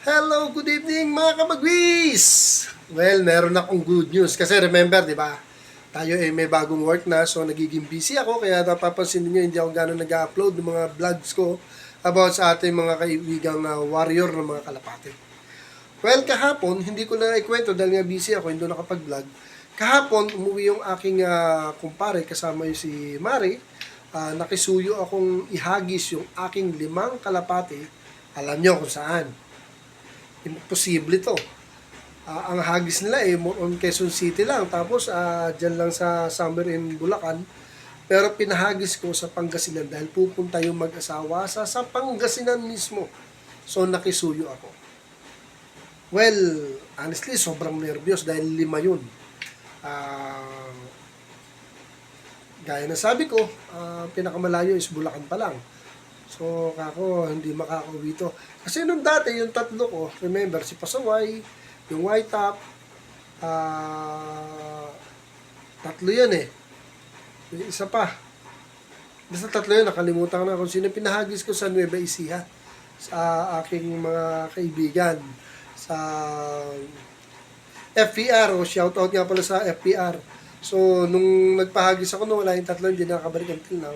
Hello, good evening mga kabagwis! Well, meron akong good news. Kasi remember, di ba? Tayo may bagong work na, so nagiging busy ako. Kaya napapansin niyo hindi ako gano'n nag-upload ng mga vlogs ko about sa ating mga kaibigang warrior ng mga kalapate. Well, kahapon, hindi ko na ikwento dahil nga busy ako, hindi nakapag-vlog. Kahapon, umuwi yung aking kumpare, kasama yung si Mari. Nakisuyo akong ihagis yung aking 5 kalapate. Alam niyo kung saan. Imposible to. Ang hagis nila more on Quezon City lang. Tapos dyan lang sa somewhere in Bulacan. Pero pinahagis ko sa Pangasinan dahil pupunta yung mag-asawa sa Pangasinan mismo. So nakisuyo ako. Well, honestly, sobrang nervyos dahil 5 yun. Gaya na sabi ko, pinakamalayo is Bulacan pa lang. So, kako, hindi makakauwi to. Kasi nung dati, yung 3 ko, remember, si Pasaway, yung White Top, 3 yan eh. Yung isa pa. Basta 3 yun, nakalimutan ko na kung sino pinahagis ko sa Nueva Ecija. Sa aking mga kaibigan. Sa FPR, o shoutout nga pala sa FPR. So, nung nagpahagis ako, nung wala yung 3, hindi nakakabalik until now.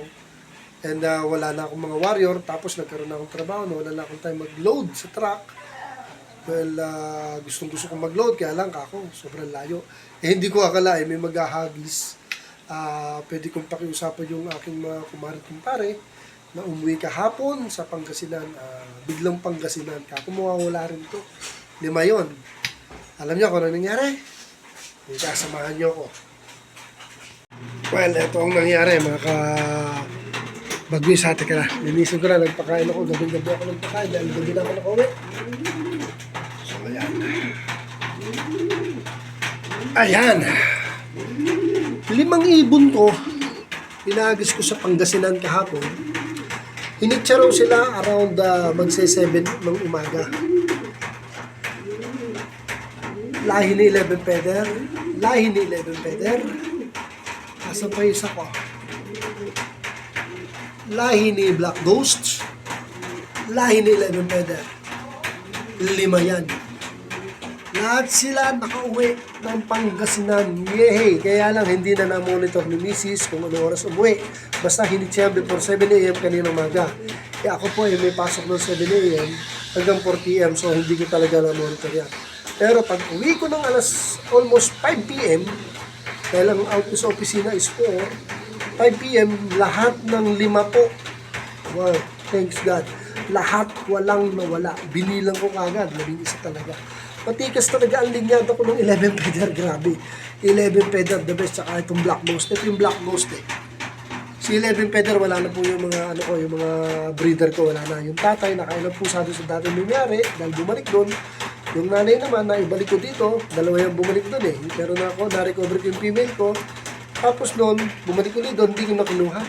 And wala na akong mga warrior, tapos nagkaroon na akong trabaho, wala na akong time mag-load sa truck. Well, gustong-gusto kong mag-load, kaya lang kako, sobrang layo. Hindi ko akala may maghahagis. Pwede kong pakiusapan yung aking mga kumpare na umuwi kahapon sa Pangasinan. Biglang Pangasinan. Kako, mawawala rin to. 5 yun. Alam niyo kung ano nangyari? Kasamahan niyo ako. Well, ito ang nangyari, mga Bagwis, hati ka na. Linisin ko na, nagpakain ako. Gabi-gabi ako nagpakain dahil gabi na ako nakauwi. So, ayan. Ayan. 5 ibon ko, pinagis ko sa Pangasinan kahapon. Hinitsa raw sila around magse-7 ng umaga. Lahi ni 11 feather. Lahi ni 11 feather. Asa pa isa ko? Lahi ni Black Ghost, lahi ni 11 Feather. 5 yan. Lahat sila nakauwi ng Pangasinan. Yehey! Kaya lang hindi na na-monitor ni Mrs. kung ano oras umuwi. Basta hinit before 7 a.m. kaninang umaga. Kaya ako po may pasok ng 7 a.m. hanggang 4 p.m. So hindi ko talaga na-monitor yan. Pero pag uwi ko ng almost 5 p.m. dahil ang out sa opisina is 4, 5 p.m. lahat ng 5 po. Wow, thanks God. Lahat walang nawala. Binilang ko kagad, 11 talaga. Matikas talaga ang linyado ko ng 11 feather, grabe. 11 feather, the best, saka itong Black Ghost. Ito yung Black Ghost eh. Si 11 feather, wala na po yung mga, yung mga breeder ko, wala na. Yung tatay, nakailan po sabi sa dati nangyari, dahil bumalik doon. Yung nanay naman, naibalik ko dito, 2 yung bumalik doon eh. Pero na ako, na-recover ko yung female ko. Tapos noon, bumalik ulit doon, hindi ko na kinuha.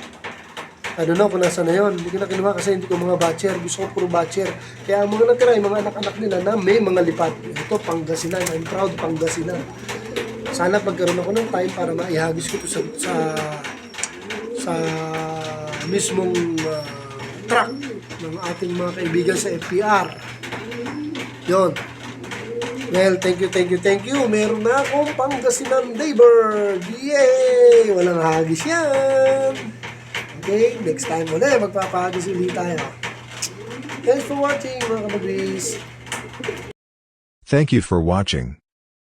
I don't know kung nasa na yun. Hindi ko na kinuha kasi hindi ko mga batcher. Gusto ko puro batcher. Kaya ang mga natira, yung mga anak-anak nila na may mga lipat. Ito, Pangasinan. I'm proud Pangasinan. Sana pagkaroon ako ng time para maihagis ko ito sa mismong truck ng ating mga kaibigan sa FPR. Yun. Well, thank you. Meron na akong Pangasinan Daybird. Yay! Walang hagis yan. Okay, next time ulit, magpapahagis ulit tayo. Thanks for watching, mga kabagwis. Thank you for watching.